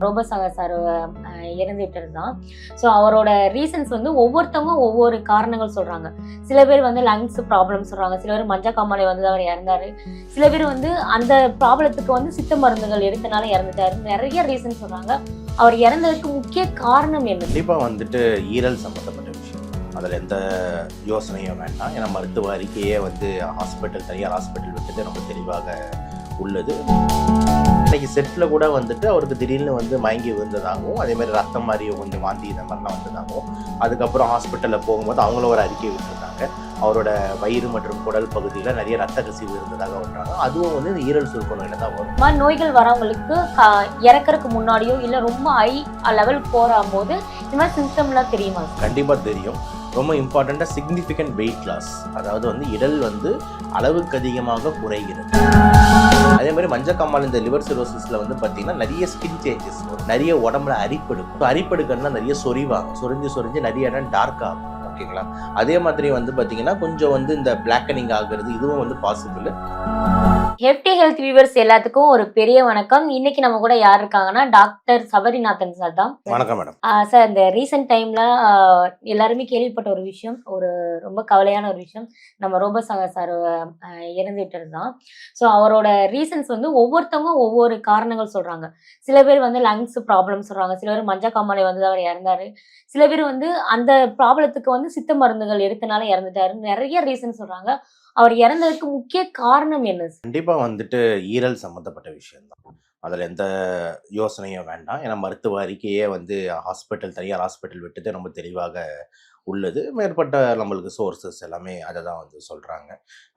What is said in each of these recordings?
ரோபோசாகர் sir இறந்துவிட்டது தான். So அவரோட reasons வந்து ஒவ்வொருத்தவங்க ஒவ்வொரு காரணங்கள் சொல்கிறாங்க. சில பேர் வந்து லங்ஸ் ப்ராப்ளம் சொல்கிறாங்க, சில பேர் மஞ்சக்காமாலை வந்து அவர் இறந்தார், சில பேர் வந்து அந்த ப்ராப்ளத்துக்கு வந்து சித்த மருந்துகள் எடுத்தனால இறந்துட்டாரு, நிறைய ரீசன் சொல்கிறாங்க. அவர் இறந்ததுக்கு முக்கிய காரணம் என்ன? கண்டிப்பாக வந்துட்டு ஈரல் சம்மந்தப்பட்ட விஷயம், அதில் எந்த யோசனையும் வேண்டாம். ஏன்னா மருத்துவ அறிக்கையே வந்து தனியார் ஹாஸ்பிட்டல் வந்துட்டு ரொம்ப தெளிவாக உள்ளது. இன்னைக்கு செட்டில் கூட வந்துட்டு அவருக்கு திடீர்னு வந்து மயங்கி விழுந்ததாகவும், அதே மாதிரி ரத்தம் மாதிரி கொஞ்சம் வாந்தி இந்த மாதிரிலாம் வந்ததாகவும், அதுக்கப்புறம் ஹாஸ்பிட்டலில் போகும்போது அவங்கள ஒரு அறிக்கை விட்டுருந்தாங்க. அவரோட வயிறு மற்றும் குடல் பகுதியில் நிறைய ரத்த கசிவு இருந்ததாக சொல்றாங்க. அதுவும் வந்து இந்த ஈரல் சுருக்க நோயில தான் வரும். மாதிரி நோய்கள் வரவங்களுக்கு இறக்கறதுக்கு முன்னாடியோ இல்லை ரொம்ப ஹை லெவல் போகும்போது இந்த மாதிரி சிம்டம்லாம் தெரியுமா? கண்டிப்பாக தெரியும். ரொம்ப இம்பார்ட்டண்ட்டாக சிக்னிஃபிகண்ட் வெயிட் லாஸ், அதாவது வந்து இடல் வந்து அளவுக்கு அதிகமாக குறைகிறது. அதே மாதிரி மஞ்சக்காமால் இந்த லிவர் சிரோசிஸில் வந்து பார்த்தீங்கன்னா நிறைய ஸ்கின் சேஞ்சஸ், நிறைய உடம்புல அரிப்பெடுக்கும். அரிப்பெடுக்கணும்னா நிறைய சொரிஞ்சு நிறைய இடம் டார்க் ஆகும். ஓகேங்களா? அதே மாதிரி வந்து பார்த்தீங்கன்னா கொஞ்சம் வந்து இந்த பிளாக்கனிங் ஆகுறது, இதுவும் வந்து பாசிபிள். ஹெஃப்டி ஹெல்த் வியூவர்ஸ் எல்லாத்துக்கும் ஒரு பெரிய வணக்கம். இன்னைக்கு நம்ம கூட யார் இருக்காங்கன்னா டாக்டர் சபரிநாதன் சார் தான். வணக்கம் மேடம். சார், இந்த ரீசெண்ட் டைம்ல எல்லாருமே கேள்விப்பட்ட ஒரு விஷயம், ஒரு ரொம்ப கவலையான ஒரு விஷயம், நம்ம ரோபோசாகர் சார் இறந்துவிட்டது தான். ஸோ அவரோட ரீசன்ஸ் வந்து ஒவ்வொருத்தவங்க ஒவ்வொரு காரணங்கள் சொல்றாங்க. சில பேர் வந்து லங்ஸ் ப்ராப்ளம் சொல்றாங்க, சில பேர் மஞ்சக்காமாலை வந்து அவர் இறந்தாரு, சில பேர் வந்து அந்த ப்ராப்ளத்துக்கு வந்து சித்த மருந்துகள் எடுத்தனால இறந்துட்டாரு, நிறைய ரீசன் சொல்றாங்க. அவர் இறந்ததுக்கு முக்கிய காரணம் என்ன? கண்டிப்பா வந்துட்டு ஈரல் சம்பந்தப்பட்ட விஷயம் தான். அதில் எந்த யோசனையும் வேண்டாம். ஏன்னா மருத்துவ அறிக்கையே வந்து தனியார் ஹாஸ்பிட்டல் விட்டுட்டு ரொம்ப தெளிவாக உள்ளது. மேற்பட்ட நம்மளுக்கு சோர்சஸ் எல்லாமே அதை தான் வந்து சொல்கிறாங்க.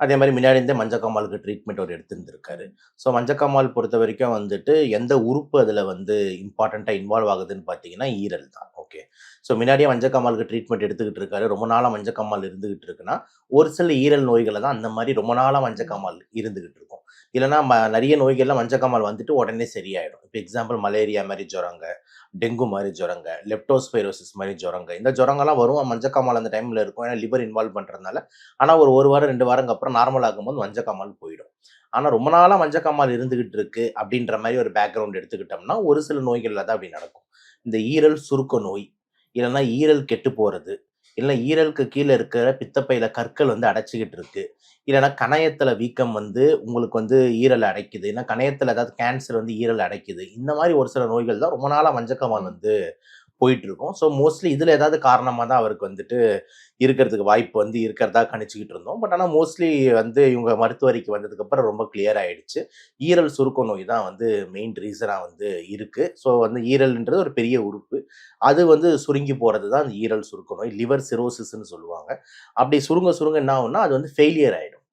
அதே மாதிரி முன்னாடி இருந்தே மஞ்சக்காமாலுக்கு ட்ரீட்மெண்ட் அவர் எடுத்துருந்துருக்காரு. ஸோ மஞ்சக்காமால் பொறுத்த வரைக்கும் வந்துட்டு எந்த உறுப்பு அதில் வந்து இம்பார்ட்டண்ட்டாக இன்வால்வ் ஆகுதுன்னு பார்த்தீங்கன்னா ஈரல் தான். ஓகே. ஸோ முன்னாடியே மஞ்சக்காமாலுக்கு ட்ரீட்மெண்ட் எடுத்துக்கிட்டு இருக்காரு. ரொம்ப நாளாக மஞ்சக்காமால் இருந்துகிட்டு இருக்குன்னா ஒரு சில ஈரல் நோய்களை தான் அந்த மாதிரி ரொம்ப நாளாக மஞ்சக்காமால் இருந்துகிட்டு இருக்கும். இல்லைனா நிறைய நோய்கள்லாம் மஞ்சக்காமால் வந்துட்டு உடனே சரியாயிடும். இப்போ எக்ஸாம்பிள் மலேரியா மாதிரி ஜுரங்க, டெங்கு மாதிரி ஜுரங்க, லெப்டோஸ்பைரோசிஸ் மாதிரி ஜுரங்க, இந்த ஜுரங்கெல்லாம் வரும். மஞ்சக்காமால் அந்த டைமில் இருக்கும், ஏன்னா லிவர் இன்வால்வ் பண்ணுறதுனால. ஆனால் ஒரு வாரம் 2 வாரங்க அப்புறம் நார்மல் ஆகும்போது மஞ்சக்காமால் போயிடும். ஆனால் ரொம்ப நாளாக மஞ்சக்காமால் இருந்துகிட்டு இருக்கு அப்படின்ற மாதிரி ஒரு பேக்ரவுண்ட் எடுத்துக்கிட்டோம்னா ஒரு சில நோய்களில் தான் அப்படி நடக்கும். இந்த ஈரல் சுருக்க நோய், இல்லைன்னா ஈரல் கெட்டு போகிறது, இல்லை ஈரலுக்கு கீழே இருக்கிற பித்தப்பையில கற்கள் வந்து அடைச்சிக்கிட்டு இருக்கு, இல்லைன்னா கணையத்தில் வீக்கம் வந்து உங்களுக்கு வந்து ஈரல் அடைக்குது, இல்லைன்னா கணையத்தில் ஏதாவது கேன்சர் வந்து ஈரல் அடைக்குது, இந்த மாதிரி ஒரு சில நோய்கள் தான் ரொம்ப நாளாக மஞ்சக்காமால் வந்து போயிட்டு இருக்கும். ஸோ மோஸ்ட்லி இதில் ஏதாவது காரணமாக தான் அவருக்கு வந்துட்டு இருக்கிறதுக்கு வாய்ப்பு வந்து இருக்கிறதா கணிச்சிக்கிட்டு இருந்தோம். பட் ஆனால் மோஸ்ட்லி வந்து இவங்க மருத்துவ அறிக்கை வந்ததுக்கப்புறம் ரொம்ப கிளியர் ஆகிடுச்சு. ஈரல் சுருக்க நோய் தான் வந்து மெயின் ரீசனாக வந்து இருக்குது. ஸோ வந்து ஈரல்ன்றது ஒரு பெரிய உறுப்பு, அது வந்து சுருங்கி போகிறது தான் அந்த ஈரல் சுருக்க நோய், லிவர் சிரோசிஸ்ன்னு சொல்லுவாங்க. அப்படி சுருங்க என்ன ஆகும்னா அது வந்து ஃபெயிலியர் ஆகிடும்.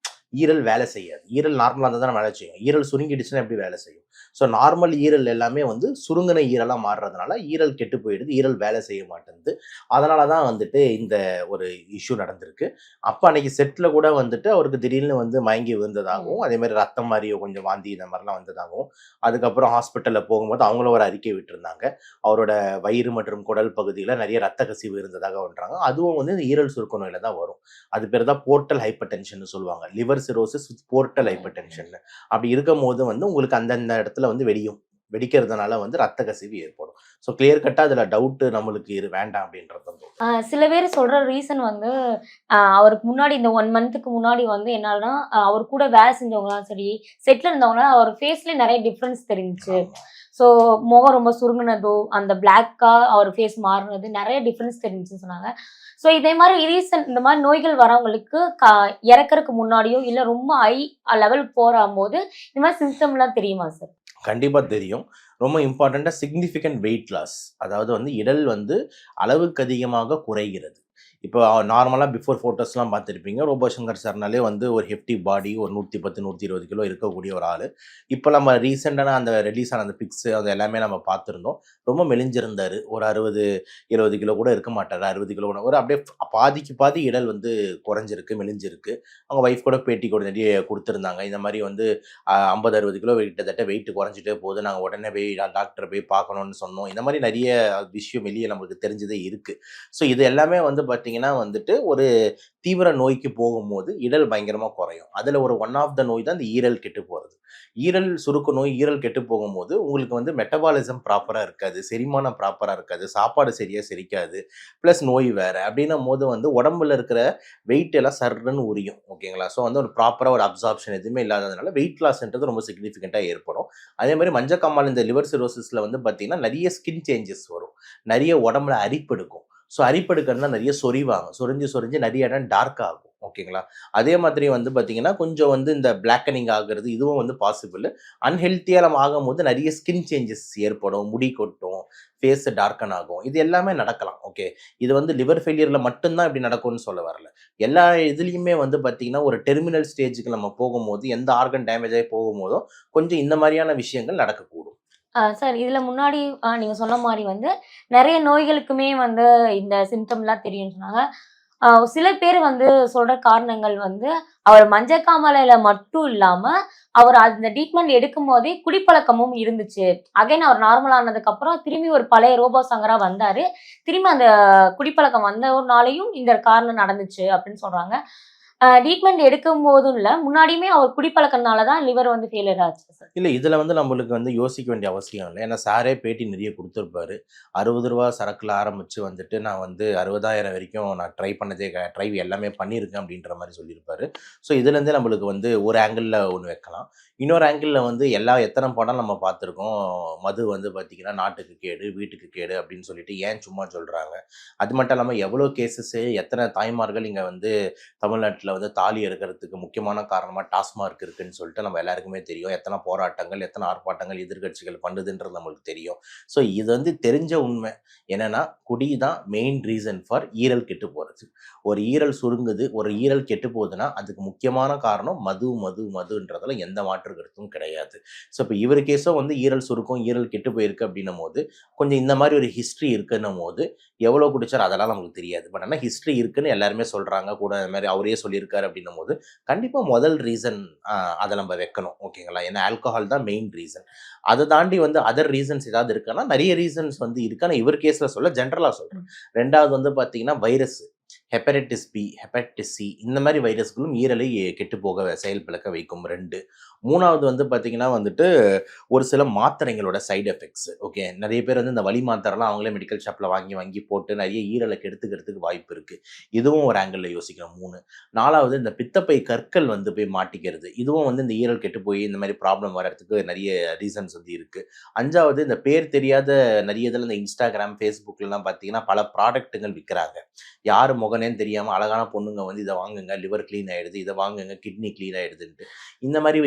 ஈரல் வேலை செய்யாது. ஈரல் நார்மலாக இருந்தால் தான் வேலை செய்யும். ஈரல் சுருங்கிடுச்சுன்னா எப்படி வேலை செய்யும்? ஸோ நார்மல் ஈரல் எல்லாமே வந்து சுருங்கின ஈரலாக மாறுறதுனால ஈரல் கெட்டு போயிடுது, ஈரல் வேலை செய்ய மாட்டேங்குது. அதனால தான் வந்துட்டு இந்த ஒரு இஷ்யூ நடந்திருக்கு. அப்போ அன்னைக்கு செட்டில் கூட வந்துட்டு அவருக்கு திடீர்னு வந்து மயங்கி விழுந்ததாகவும், அதே மாதிரி ரத்தம் மாதிரி கொஞ்சம் வாந்தி இந்த மாதிரிலாம் வந்ததாகவும், அதுக்கப்புறம் ஹாஸ்பிட்டலில் போகும்போது அவங்கள ஒரு அறிக்கை விட்டுருந்தாங்க. அவரோட வயிறு மற்றும் குடல் பகுதியில் நிறைய ரத்த கசிவு இருந்ததாக சொல்கிறாங்க. அதுவும் வந்து இந்த ஈரல் சுருக்க நோயில தான் வரும். அது பேர் தான் போர்ட்டல் ஹைப்பர் டென்ஷன் சொல்லுவாங்க. Liver cirrhosis with portal hyper tension. அப்படி இருக்கும் போது வந்து உங்களுக்கு அந்தந்த இடத்துல வந்து வெடிக்கிறதுனால வந்து ரத்த கசிவு ஏற்படும். ஸோ கிளியர் கட்டாக அதில் டவுட்டு நம்மளுக்கு வேண்டாம் அப்படின்றது வந்து. சில பேர் சொல்ற ரீசன் வந்து அவருக்கு முன்னாடி இந்த 1 மந்த்துக்கு முன்னாடி வந்து என்னன்னா அவர் கூட வேலை செஞ்சவங்களாம் சரி, செட்டில் இருந்தவங்களாம் அவர் ஃபேஸ்லேயே நிறைய டிஃப்ரென்ஸ் தெரிஞ்சிச்சு. ஸோ முகம் ரொம்ப சுருங்கினதோ, அந்த பிளாக்கா அவர் ஃபேஸ் மாறினது, நிறைய டிஃப்ரென்ஸ் தெரிஞ்சுன்னு சொன்னாங்க. ஸோ இதே மாதிரி ரீசன் இந்த மாதிரி நோய்கள் வரவங்களுக்கு இறக்கறதுக்கு முன்னாடியோ இல்லை ரொம்ப ஹை லெவல் போகும்போது இந்த மாதிரி சிம்டம்லாம் தெரியுமா சார்? கண்டிப்பாக தெரியும். ரொம்ப இம்பார்ட்டண்ட்டாக சிக்னிஃபிகண்ட் வெயிட் லாஸ், அதாவது வந்து இடல் வந்து அளவுக்கு அதிகமாக குறைகிறது. இப்போ நார்மலாக பிஃபோர் ஃபோட்டோஸ்லாம் பார்த்துருப்பீங்க. ரோபோசங்கர் சார்னாலே வந்து ஒரு ஹெஃப்டி பாடி, ஒரு 110 120 கிலோ இருக்கக்கூடிய ஒரு ஆள். இப்போ நம்ம ரீசெண்டான அந்த ரிலீஸ் ஆன அந்த பிக்ஸு அது எல்லாமே நம்ம பார்த்துருந்தோம். ரொம்ப மெலிஞ்சிருந்தார். ஒரு 60 70 கிலோ கூட இருக்க மாட்டார். 60 கிலோ ஒரு அப்படியே பாதிக்கு பாதி இடல் வந்து குறைஞ்சிருக்கு, மெலிஞ்சிருக்கு. அவங்க ஒய்ஃப் கூட பேட்டி கூட நிறைய கொடுத்துருந்தாங்க. இந்த மாதிரி வந்து 50 60 கிலோ கிட்டத்தட்ட வெயிட் குறைஞ்சிட்டே போகுது, நாங்கள் உடனே போய் டாக்டரை போய் பார்க்கணும்னு சொன்னோம். இந்த மாதிரி நிறைய விஷயம் வெளியே நம்மளுக்கு தெரிஞ்சதே இருக்குது. ஸோ இது எல்லாமே வந்து பார்த்தீங்கன்னா பார்த்தீங்கன்னா வந்துட்டு ஒரு தீவிர நோய்க்கு போகும்போது இடல் பயங்கரமா குறையும். அதுல ஒரு ஒன் ஆஃப் த நோய் தான் இந்த ஈரல் கெட்டு போறது. ஈரல் சுருக்க நோய், ஈரல் கெட்டு போகும்போது உங்களுக்கு வந்து மெட்டபாலிசம் ப்ராப்பரா இருக்காது, செரிமானம் ப்ராப்பரா இருக்காது, சாப்பாடு சரியா செரிக்காது, பிளஸ் நோய் வேற. அப்படின்னும்போது வந்து உடம்புல இருக்கிற வெயிட் எல்லாம் சர்ருன்னு உரியும். ஓகேங்களா? ஸோ வந்து ஒரு ப்ராப்பரா ஒரு அப்சார்ப்ஷன் எதுவுமே இல்லாததுனால வெயிட் லாஸ்ன்றது ரொம்ப சிக்னிஃபிகன்ட்டா ஏற்படும். அதே மாரி மஞ்சக்காமாலை இந்த லிவர் சிரோசிஸ்ல வந்து பார்த்தீங்கன்னா, நெறைய ஸ்கின் சேஞ்சஸ் வரும். நெறைய உடம்புல அரிப்பெடுக்கும். ஸோ அரிப்பெடுக்கிறதுனா நெறைய சொறிவாங்க. சொரிஞ்சு சொரிஞ்சு நெறைய இடம் டார்க் ஆகும். ஓகேங்களா? அதே மாதிரி வந்து பார்த்தீங்கன்னா, கொஞ்சம் வந்து இந்த பிளாக்கனிங் ஆகுறது இதுவும் வந்து பாசிபிள். அன்ஹெல்த்தியா நம்ம ஆகும்போது நெறைய ஸ்கின் சேஞ்சஸ் ஏற்படும். முடி கொட்டும், ஃபேஸ் டார்க்கன் ஆகும். இது எல்லாமே நடக்கலாம். ஓகே. இது வந்து லிவர் ஃபெயிலியர்ல மட்டும் தான் இப்படி நடக்கும்னு சொல்ல வரல. எல்லா இதுலயுமே வந்து பார்த்தீங்கன்னா, ஒரு டெர்மினல் ஸ்டேஜ்க்கு நம்ம போகும்போது, எந்த ஆர்கன் டேமேஜ் ஆகி போகும்போதோ, கொஞ்சம் இந்த மாரியான விஷயங்கள் நடக்கக்கூடும். சார் இதுல முன்னாடி நீங்க சொன்ன மாரி வந்து நெறைய நோய்களுக்குமே வந்து இந்த சிம்ப்டம்லாம் தெரியும்னு சொன்னாங்க. சில பேர் வந்து சொல்ற காரணங்கள் வந்து, அவர் மஞ்சக்காமாலையில மட்டும் இல்லாம, அவர் அந்த ட்ரீட்மெண்ட் எடுக்கும்போதே குடிப்பழக்கமும் இருந்துச்சு. அகைன் அவர் நார்மல் ஆனதுக்கப்புறம் திரும்பி ஒரு பழைய ரோபோ சங்கரா வந்தாரு. திரும்பி அந்த குடிப்பழக்கம் வந்ததுனாலயும் இந்த காரணம் நடந்துச்சு அப்படின்னு சொல்றாங்க. ட்ரீட்மெண்ட் எடுக்கும்போதும் இல்ல, முன்னாடியுமே அவர் குடிப்பழக்கம்னால தான் லிவர் வந்து ஃபெயிலியர் ஆச்சு சார். இல்ல இதுல வந்து நம்மளுக்கு வந்து யோசிக்க வேண்டிய அவசியம் இல்ல. ஏன்னா சாரே பேட்டி நிறைய குடுத்திருப்பாரு. ரூ. 60 சரக்குல ஆரம்பிச்சு வந்துட்டு நான் வந்து 60,000 வரைக்கும் நான் ட்ரை பண்ணதே ட்ரை எல்லாமே பண்ணியிருக்கேன் அப்படின்ற மாரி சொல்லியிருப்பாரு. ஸோ இதுலேருந்தே நம்மளுக்கு வந்து ஒரு ஆங்கிள்ல ஒண்ணு வைக்கலாம். இன்னொரு ஆங்கிள்ல வந்து எத்தன படம் நம்ம பார்த்துருக்கோம். மது வந்து பார்த்தீங்கன்னா, நாட்டுக்கு கேடு, வீட்டுக்கு கேடு அப்படின்னு சொல்லிட்டு ஏன் சும்மா சொல்றாங்க. அது மட்டும் இல்லாம எவ்வளோ கேஸஸ் எத்தன தாய்மார்கள் இங்க வந்து தமிழ்நாட்டுல வந்து தாலி அறுக்கிறதுக்கு முக்கியமான காரணமா டாஸ்மார்க் இருக்குன்னு சொல்லிட்டு நம்ம எல்லாருக்குமே தெரியும். எத்தன போராட்டங்கள், எத்தன ஆர்ப்பாட்டங்கள் எதிர்க்கட்சிகள் பண்ணுதுன்றது நம்மளுக்கு தெரியும். ஸோ இது வந்து தெரிஞ்ச உண்மை. என்னன்னா, குடி தான் மெயின் ரீசன் ஃபார் ஈரல் கெட்டு போறது. ஒரு ஈரல் சுருங்குது, ஒரு ஈரல் கெட்டு போகுதுன்னா, அதுக்கு முக்கியமான காரணம் மதுன்றதுல எந்த மாற்று கருத்தும் கிடையாது. ஸோ இப்ப இவரு கேஸும் வந்து ஈரல் சுருக்கம், ஈரல் கெட்டு போயிருக்கு அப்படின்னும்போது, கொஞ்சம் இந்த மாரி ஒரு ஹிஸ்டரி இருக்குன்னும்போது, எவ்வளோ குடிச்சாரு அதெல்லாம் நமக்கு தெரியாது. பட் ஆனா ஹிஸ்டரி இருக்குன்னு எல்லாருமே சொல்றாங்க. கூட அது மாரி அவரே சொல்லியிருக்காரு அப்படின்னும்போது, கண்டிப்பா முதல் ரீசன் அத நம்ம வைக்கணும். ஓகேங்களா? ஏன்னா ஆல்கஹால் தான் மெயின் ரீசன். அத தாண்டி வந்து அதர் ரீசன்ஸ் ஏதாவது இருக்கான்னா, நெறைய ரீசன்ஸ் வந்து இருக்கு. ஆனா இவர் கேஸ்ல சொல்ல ஜெனரலா சொல்றேன். 2வது வந்து பார்த்தீங்கன்னா, virus. Hepatitis B, hepatitis C இந்த மாரி வைரஸ்களும் ஈரலை கெட்டுப்போக செயல்பிழக்க வைக்கும் 2. 3வது வந்து பார்த்தீங்கன்னா வந்துட்டு, ஒரு சில மாத்திரைங்களோட சைட் எஃபெக்ட்ஸ். ஓகே. நெறைய பேர் வந்து இந்த வலி மாத்திரைலாம் அவங்களே மெடிக்கல் ஷாப்ல வாங்கி வாங்கி போட்டு நெறைய ஈரல கெடுத்துக்கிறதுக்கு வாய்ப்பு இருக்கு. இதுவும் ஒரு ஆங்கிள்ல யோசிக்கணும் 3. 4வது இந்த பித்தப்பை கற்கள் வந்து போய் மாட்டிக்கிறது. இதுவும் வந்து இந்த ஈரல் கெட்டு போய் இந்த மாரி ப்ராப்ளம் வரதுக்கு நெறைய ரீசன்ஸ் வந்து இருக்கு. 5வது இந்த பேர் தெரியாத நெறைய இதுல இந்த Instagram, Facebookலலாம் பார்த்தீங்கன்னா, பல ப்ராடக்ட்டுகள் விக்கிறாங்க. யாரு மொகனேன்னு தெரியாம அழகான பொண்ணுங்க வந்து இத வாங்குங்க, லிவர் கிளீன் ஆயிடுது, இத வாங்குங்க, கிட்னி கிளீன் ஆயிடுதுன்ட்டு. இந்த மாரி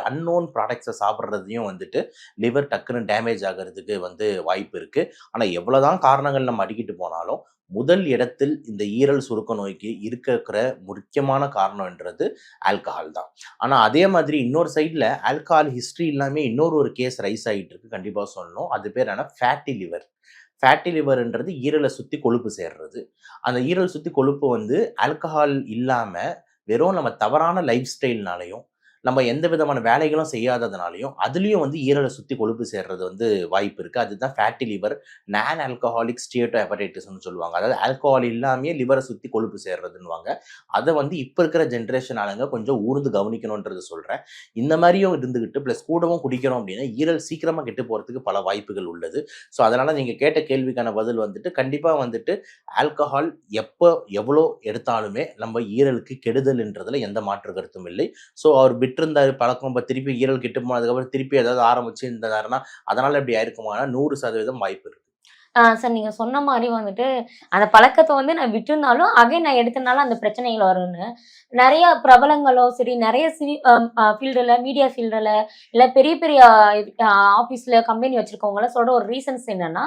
அன்னோன் ப்ராடக்ட்ஸ சாப்பிடுறதையும் வந்துட்டு லிவர் டக்குனு டேமேஜ் ஆகுறதுக்கு வந்து வாய்ப்பு இருக்கு. ஆனா எவ்வளவுதான் காரணங்கள் நம்ம அடுக்கிட்டு போனாலும், முதல் இடத்தில் இந்த ஈரல் சுருக்க நோய்க்கு இருக்கற முக்கியமான காரணம்ன்றது ஆல்கஹால் தான். ஆனா அதே மாதிரி இன்னொரு சைட்ல ஆல்கஹால் ஹிஸ்டரி இல்லாம இன்னொரு கேஸ் ரைஸ் ஆயிட்டு இருக்கு. கண்டிப்பா சொல்லணும். அது பேர் என்ன? Fatty liver. ஃபேட்டி லிவர்ன்றது ஈரல சுத்தி கொழுப்பு சேர்றது. அந்த ஈரல் சுத்தி கொழுப்பு வந்து ஆல்கஹால் இல்லாம, வெறும் நம்ம தவறான லைஃப் ஸ்டைல்னாலயும், நம்ம எந்த விதமான வேலைகளும் செய்யாததுனாலயும், அதிலயும் வந்து ஈரல சுத்தி கொழுப்பு சேர்றது வந்து வாய்ப்பு இருக்கு. அதுதான் ஃபேட்டி லிவர், நான் ஆல்கஹாலிக் ஸ்டீட்டோ ஹெப்படைட்டிஸ்ன்னு சொல்லுவாங்க. அதாவது ஆல்கஹால் இல்லாமயே லிவர சுத்தி கொழுப்பு சேர்றதுன்னுவாங்க. அத வந்து இப்ப இருக்கிற ஜெனரேஷன் ஆளுங்க கொஞ்சம் கூர்ந்து கவனிக்கணும்ன்றது சொல்றேன். இந்த மாரியும் இருந்துகிட்டு, பிளஸ் கூடவும் குடிக்கிறோம் அப்டின்னா, ஈரல் சீக்கிரமா கெட்டு போறதுக்கு பல வாய்ப்புகள் உள்ளது. ஸோ, அதனால நீங்க கேட்ட கேள்விக்கான பதில் வந்துட்டு, கண்டிப்பா வந்துட்டு ஆல்கஹால் எப்ப, எவ்வளோ எடுத்தாலுமே நம்ம ஈரலுக்கு கெடுதல்ன்றதுல எந்த மாற்று கருத்தும் இல்லை. ஸோ, அவர் விட்டிருந்தாரு பழக்கம். இப்ப திருப்பி ஈரல் கெட்டு போனதுக்கப்புறம் திருப்பி ஏதாவது ஆரம்பிச்சு இருந்தாருன்னா, அதனால இப்படி ஆயிருக்குமானா 100% வாய்ப்பு இருக்கு. சார் நீங்க சொன்ன மாரி வந்துட்டு, அந்த பழக்கத்த வந்து நான் விட்டிருந்தாலும், அகைன் நான் எடுத்தனால அந்த பிரச்சனைகள் வரும்னு. நெறைய பிரபலங்களோ சரி, நெறைய சினி ஃபீல்டுல, மீடியா ஃபீல்டுல, இல்ல பெரிய பெரிய அ ஆஃபீஸ்ல கம்பெனி வச்சிருக்கவங்கலாம் சொல்ற ஒரு ரீசன்ஸ் என்னன்னா,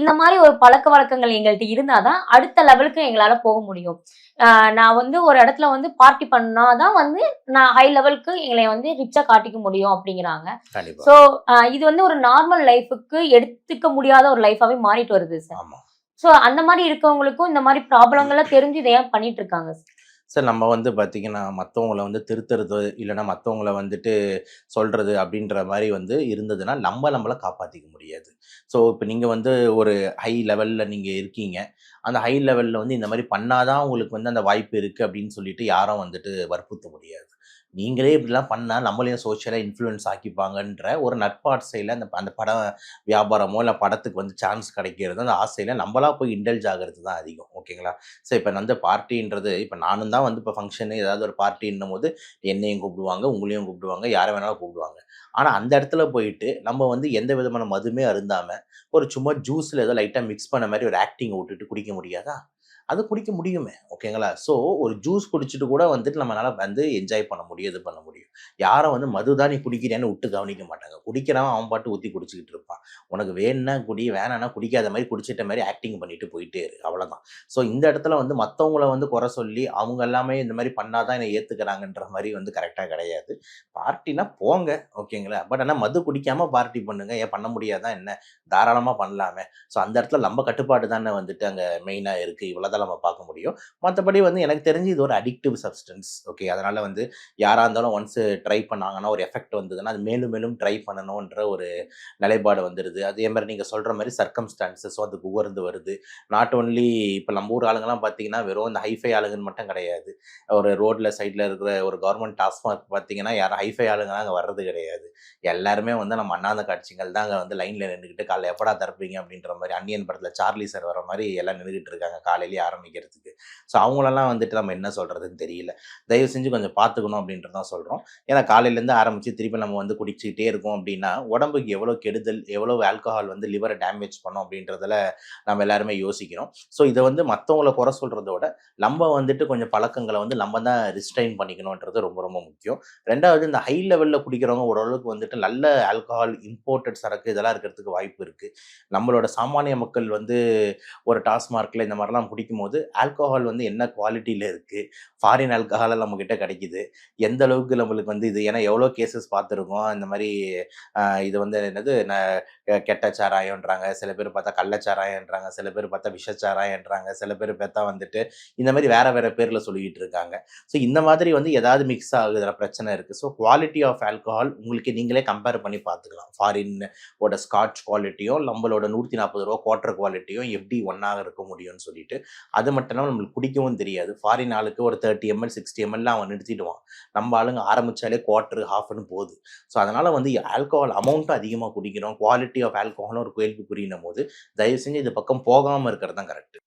இந்த மாரி ஒரு பழக்கவழக்கங்கள் எங்கள்ட்ட இருந்தா தான், அடுத்த லெவலுக்கு எங்களால போக முடியும். அ நான் வந்து ஒரு இடத்துல வந்து பார்ட்டி பண்ணா தான் வந்து, நான் ஹை லெவலுக்கு எங்கள வந்து ரிச்சா காட்டிக்க முடியும் அப்டிங்கிறாங்க. கண்டிப்பா. ஸோ, இது வந்து ஒரு நார்மல் லைஃப்க்கு எடுத்துக்க முடியாத ஒரு லைஃபாவே மாறிட்டு வருது சார். ஆமா. அந்த மாரி இருக்கவங்களுக்கும் இந்த மாரி ப்ராப்ளம்லாம் தெரிஞ்சு இத ஏன் பண்ணிட்டு இருக்காங்க சார்? சார் நம்ம வந்து பார்த்தீங்கன்னா, மத்தவங்கள வந்து திருத்துறது, இல்லன்னா மத்தவங்கள வந்துட்டு சொல்றது அப்படின்ற மாரி வந்து இருந்ததுன்னா, நம்மள காப்பாத்திக்க முடியாது. ஸோ, இப்ப நீங்க வந்து ஒரு ஹை லெவல்ல நீங்க இருக்கீங்க. அந்த ஹை லெவல்ல வந்து இந்த மாரி பண்ணா தான் உங்களுக்கு வந்து அந்த வாய்ப்பு இருக்கு அப்படின்னு சொல்லிட்டு யாரும் வந்துட்டு வற்புறுத்த முடியாது. நீங்களே இப்படிலாம் பண்ணா நம்மளையும் சோசியலா இன்ஃப்ளூயன்ஸ் ஆக்கிப்பாங்கன்ற ஒரு நட்பாசையில அந்த அந்த பட வியாபாரமோ, இல்ல படத்துக்கு வந்து சான்ஸ் கிடைக்கிறது, அந்த ஆசையில நம்மளா போய் இண்டல்ஜ் ஆகுறது தான் அதிகம். ஓகேங்களா? ஸோ இப்ப வந்து பார்ட்டின்றது இப்ப நானும் தான் வந்து இப்ப ஃபங்ஷனு ஏதாவது ஒரு பார்ட்டின்னும்போது என்னையும் கூப்பிடுவாங்க, உங்களையும் கூப்பிடுவாங்க, யார வேணாலும் கூப்பிடுவாங்க. ஆனா அந்த இடத்துல போயிட்டு நம்ம வந்து எந்த விதமான மதுவுமே அருந்தாம, ஒரு சும்மா ஜூஸ்ல ஏதோ லைட்டா மிக்ஸ் பண்ண மாரி ஒரு ஆக்டிங்க விட்டுட்டு குடிக்க முடியாதா? அது குடிக்க முடியுமே! ஓகேங்களா? ஸோ ஒரு ஜூஸ் குடிச்சிட்டு கூட வந்துட்டு நம்மனால வந்து என்ஜாய் பண்ண முடியும், இது பண்ண முடியும். யாரும் வந்து மது தான் நீ குடிக்கிறேன்னு உட்டு கவனிக்க மாட்டாங்க. குடிக்கிறவன் அவன் பாட்டு ஊத்தி குடிச்சுக்கிட்டு இருப்பான். உனக்கு வேணுனா குடி, வேணான்னா குடிக்காத மாரி குடிச்சிட்ட மாரி ஆக்டிங் பண்ணிட்டு போயிட்டே இரு. அவ்வளதான். ஸோ இந்த இடத்துல வந்து மத்தவங்கள வந்து குறை சொல்லி, அவங்க எல்லாமே இந்த மாரி பண்ணா தான் என்ன ஏத்துக்கிறாங்கன்ற மாரி வந்து கரெக்ட்டா கிடையாது. பார்ட்டினா போங்க. ஓகேங்களா? பட் ஆனா மது குடிக்காம பார்ட்டி பண்ணுங்க. ஏன் பண்ண முடியாதா என்ன? தாராளமா பண்ணலாமே! ஸோ அந்த இடத்துல நம்ம கட்டுப்பாடு தானே வந்துட்டு அங்க மெயினா இருக்கு. இவ்வளோதான் நம்ம பார்க்க முடியும். மத்தபடி வந்து எனக்கு தெரிஞ்சு இது ஒரு அடிக்டிவ் சப்ஸ்டன்ஸ். ஓகே. அதனால வந்து யாரா இருந்தாலும் ஒன்ஸ் ட்ரை பண்ணாங்கன்னா, ஒரு எஃபெக்ட் வந்ததுன்னா, அது மேலும் மேலும் ட்ரை பண்ணணுன்ற ஒரு நிலைப்பாடு வந்துருது. அதே மாரி நீங்க சொல்ற மாரி சர்க்கம்ஸ்டான்சஸும் அதுக்கு உகர்ந்து வருது. நாட் ஒன்லி இப்ப நம்ம ஊர் ஆளுங்கலாம் பார்த்தீங்கன்னா, வெறும் இந்த ஹைஃபை ஆளுங்கன்னு மட்டும் கிடையாது. ஒரு ரோட்ல சைட்ல இருக்கிற ஒரு கவர்மெண்ட் டாஸ்மாக் பார்த்தீங்கன்னா, யாரும் ஹைஃபை ஆளுங்கலாம் அங்க வர்றது கிடையாது. எல்லாருமே வந்து நம்ம அண்ணாந்த காட்சிகள் தான் அங்க வந்து லைன்ல நின்னுகிட்டு, "காலைல எப்படா திறப்பீங்க?" அப்படின்ற மாரி அந்நியன் படத்துல சார்லி சார் வர மாரி எல்லாம் நின்னுகிட்டு இருக்காங்க, காலையிலேயே ஆரம்பிக்கிறதுக்கு. ஸோ அவங்களலாம் வந்துட்டு நம்ம என்ன சொல்றதுன்னு தெரியல. தயவு செஞ்சு கொஞ்சம் பார்த்துக்கணும் அப்படின்ட்டு தான் சொல்றோம். ஏன்னா காலையிலேருந்து ஆரம்பிச்சு திருப்பி நம்ம வந்து குடிச்சுக்கிட்டே இருக்கோம் அப்படின்னா, உடம்புக்கு எவ்வளோ கெடுதல், எவ்வளவு ஆல்கஹால் வந்து லிவர டேமேஜ் பண்ணும் அப்படின்றதுல நம்ம எல்லாருமே யோசிக்கிறோம். ஸோ இத வந்து மத்தவங்கள குறை சொல்றத விட, நம்ம வந்துட்டு கொஞ்சம் பழக்கங்கள வந்து நம்ம தான் ரிஸ்ட்ரெயின் பண்ணிக்கணுன்றது ரொம்ப ரொம்ப முக்கியம். 2வது இந்த ஹை லெவல்ல குடிக்கிறவங்க ஓரளவுக்கு வந்துட்டு நல்ல ஆல்கஹால், இம்போர்ட்டட் சரக்கு இதெல்லாம் இருக்கிறதுக்கு வாய்ப்பு இருக்கு. நம்மளோட சாமானிய மக்கள் வந்து ஒரு டாஸ்மார்க்ல இந்த மாரிலாம் குடிக்கும்போது, ஆல்கஹால் வந்து என்ன குவாலிட்டில இருக்கு? ஃபாரின் ஆல்கஹாலா நம்மகிட்ட கிடைக்குது. எந்த அளவுக்கு நம்மளுக்கு வந்து இது ஏன்னா எவ்வளோ கேஸஸ் பார்த்துருக்கோம். இந்த மாரி இது வந்து என்னது கெட்ட சாராயம்ன்றாங்க. சில பேர் பார்த்தா கள்ளச்சாராயம்ன்றாங்க. சில பேர் பார்த்தா விஷச்சாராயம்ன்றாங்க. சில பேர் பார்த்தா வந்துட்டு இந்த மாரி வேற வேற பேர்ல சொல்லிக்கிட்டு இருக்காங்க. ஸோ இந்த மாதிரி வந்து ஏதாவது மிக்ஸ் ஆகுதுல பிரச்சனை இருக்கு. ஸோ குவாலிட்டி ஆஃப் ஆல்கஹால் உங்களுக்கு நீங்களே கம்பேர் பண்ணி பார்த்துக்கலாம். ஃபாரின் ஓட ஸ்காட்ச் குவாலிட்டியும், நம்மளோட ரூ. 140 குவார்ட்டர் குவாலிட்டியும் எப்படி ஒண்ணா இருக்க முடியும்னு சொல்லிட்டு. அது மட்டும் இல்லாம நம்மளுக்கு குடிக்கவும் தெரியாது. ஃபாரின் ஆளுக்கு ஒரு 30 எம்எல், 60 எம்எல்ல அவன் நிறுத்திடுவான். நம்ம ஆளுங்க ஆரம்பிச்சாலே குவார்ட்டர், ஹாஃப்ன்னு போது. ஸோ அதனால வந்து ஆல்கஹால் அமௌண்ட்டும் அதிகமா குடிக்கிறோம். குவாலிட்டி ஆஃப் ஆல்கஹாலும் ஒரு கேள்விக்குறின்னும் போது, தயவு செஞ்சு இந்த பக்கம் போகாம இருக்கிறது தான் கரெக்ட்.